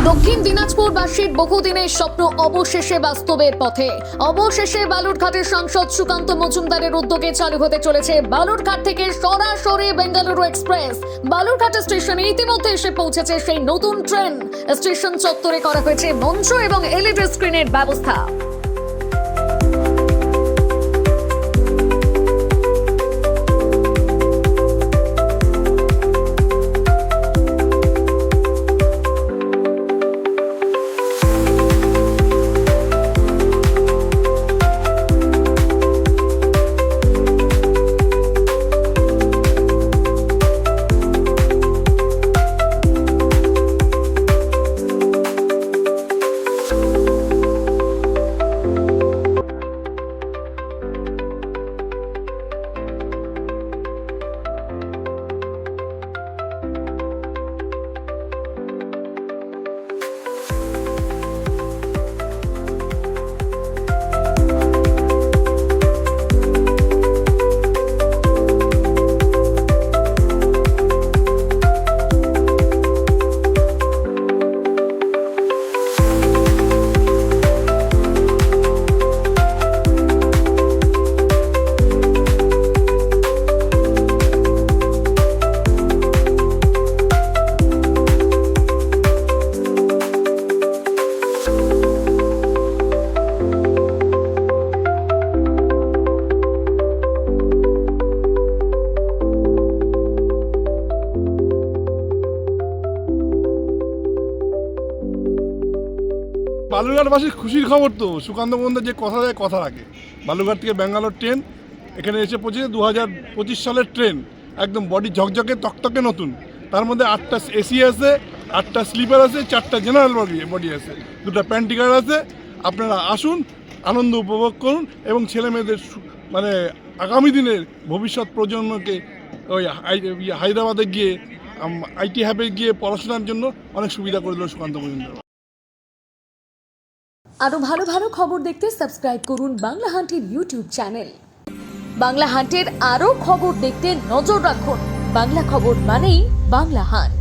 দক্ষিণ দিনাজপুরবাসীর বহুদিনের স্বপ্ন অবশেষে বাস্তবের পথে। অবশেষে বালুরঘাটের সাংসদ সুকান্ত মজুমদারের উদ্যোগে চালু হতে চলেছে বালুরঘাট থেকে সরাসরি বেঙ্গালুরু এক্সপ্রেস। বালুরঘাট স্টেশনে ইতিমধ্যে এসে পৌঁছেছে সেই নতুন ট্রেন। স্টেশন চত্বরে করা হয়েছে মঞ্চ এবং এলইডি স্ক্রিনের ব্যবস্থা। বালুরঘাটবাসীর খুশির খবর তো, সুকান্ত মজুমদার যে কথা দেয় কথা রাখে। বালুরঘাট থেকে ব্যাঙ্গালোর ট্রেন এখানে এসে পৌঁছেছে 2025 সালের ট্রেন, একদম বডি ঝকঝকে তকতকে নতুন। তার মধ্যে 8টা এসি আছে, 8টা স্লিপার আছে, 4টা জেনারেল বডি আছে, 2টা প্যান্টিকার আছে। আপনারা আসুন, আনন্দ উপভোগ করুন এবং ছেলে মেয়েদের মানে আগামী দিনের ভবিষ্যৎ প্রজন্মকে ওই হায়দ্রাবাদে গিয়ে আইটি হ্যাবে গিয়ে পড়াশোনার জন্য অনেক সুবিধা করে দিল সুকান্ত মজুমদার। আরো ভালো ভালো খবর দেখতে সাবস্ক্রাইব করুন বাংলা হান্টের ইউটিউব চ্যানেল। বাংলা হান্টের আরো খবর দেখতে নজর রাখুন। বাংলা খবর মানেই বাংলা হান্ট।